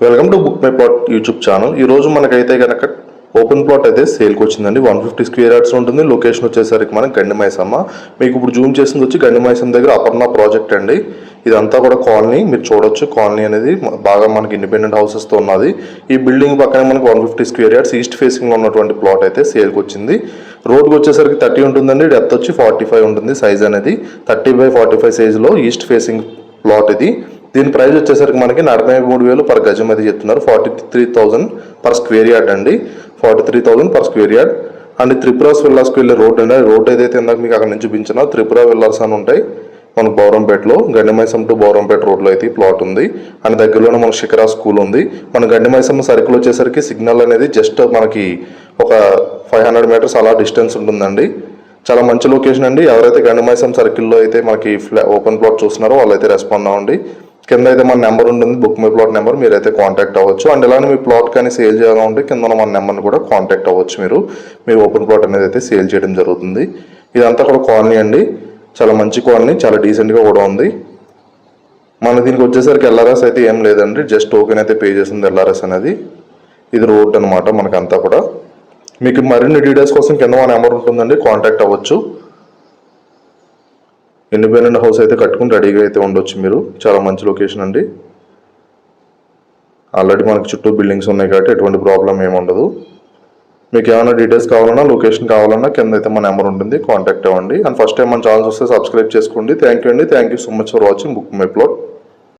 Welcome to book my plot YouTube channel. ఈరోజు మనకైతే కనుక ఓపెన్ ప్లాట్ అయితే సేల్కి వచ్చిందండి. 150 స్క్వేర్ యార్డ్స్ ఉంటుంది. లొకేషన్ వచ్చేసరికి మనకి గండిమైసమ్మ. మీకు ఇప్పుడు జూమ్ చేసింది వచ్చి గండిమైసమ్మ దగ్గర అపర్ణ ప్రాజెక్ట్ అండి. ఇదంతా కూడా కాలనీ, మీరు చూడొచ్చు. కాలనీ అనేది బాగా మనకి ఇండిపెండెంట్ హౌసెస్తో ఉన్నది. ఈ బిల్డింగ్ పక్కనే మనకి 150 స్క్వేర్ యార్డ్స్ ఈస్ట్ ఫేసింగ్లో ఉన్నటువంటి ప్లాట్ అయితే సేల్కి వచ్చింది. రోడ్కి వచ్చేసరికి 30 ఉంటుందండి. డెప్త్ వచ్చి 45 ఉంటుంది. సైజ్ అనేది 30x45 సైజులో ఈస్ట్ ఫేసింగ్ ప్లాట్ ఇది. దీని ప్రైస్ వచ్చేసరికి మనకి 43,000 పర్ గజం అది చెప్తున్నారు. 43,000 పర్ స్క్వేర్ యార్డ్ అండి. 43,000 పర్ స్క్వేర్ యార్డ్. అండ్ త్రిపురాస్ విల్లాస్కి వెళ్ళే రోడ్ అండి. రోడ్ ఏదైతే ఇందాక మీకు అక్కడ నుంచి చూపించినా త్రిపుర విల్లాస్ అని ఉంటాయి మనకు బౌరంపేటలో. గండిమైసమ్మ టు బౌరంపేట రోడ్లో అయితే ప్లాట్ ఉంది. అండ్ దగ్గరలోనే మనకు శిఖరా స్కూల్ ఉంది. మన గండిమైసమ్మ సర్కిల్ వచ్చేసరికి సిగ్నల్ అనేది జస్ట్ మనకి ఒక 500 మీటర్స్ అలా డిస్టెన్స్ ఉంటుందండి. చాలా మంచి లొకేషన్ అండి. ఎవరైతే గండిమైసమ్మ సర్కిల్లో అయితే మనకి ఓపెన్ ప్లాట్ చూస్తున్నారో వాళ్ళైతే రెస్పాండ్ అవ్వండి. కింద అయితే మన నెంబర్ ఉంటుంది, బుక్ మై ప్లాట్ నెంబర్, మీరైతే కాంటాక్ట్ అవ్వచ్చు. అండ్ ఇలానే మీ ప్లాట్ కానీ సేల్ చేయాలంటే కింద మన నెంబర్ని కూడా కాంటాక్ట్ అవ్వచ్చు. మీరు మీ ఓపెన్ ప్లాట్ అనేది అయితే సేల్ చేయడం జరుగుతుంది. ఇదంతా కూడా కాలనీ అండి. చాలా మంచి కాలనీ, చాలా డీసెంట్గా కూడా ఉంది. మన దీనికి వచ్చేసరికి ఎల్ఆర్ఎస్ అయితే ఏం లేదండి. జస్ట్ టోకెన్ అయితే పే చేసింది ఎల్ఆర్ఎస్ అనేది. ఇది రోడ్ అనమాట మనకంతా కూడా. మీకు మరిన్ని డీటెయిల్స్ కోసం కింద మా నెంబర్ ఉంటుందండి, కాంటాక్ట్ అవ్వచ్చు. ఇండిపెండెంట్ హౌస్ అయితే కట్టుకుని రెడీగా అయితే ఉండొచ్చు మీరు. చాలా మంచి లొకేషన్ అండి. ఆల్రెడీ మనకి చుట్టూ బిల్డింగ్స్ ఉన్నాయి కాబట్టి ఎటువంటి ప్రాబ్లం ఏమి ఉండదు. మీకు ఏమైనా డీటెయిల్స్ కావాలన్నా, లొకేషన్ కావాలన్నా కింద అయితే మా నెంబర్ ఉంటుంది, కాంటాక్ట్ అవ్వండి. అండ్ ఫస్ట్ టైం మన ఛానల్ వస్తే సబ్స్క్రైబ్ చేసుకోండి. థ్యాంక్ యూ అండి. Thank you so much for watching book my plot.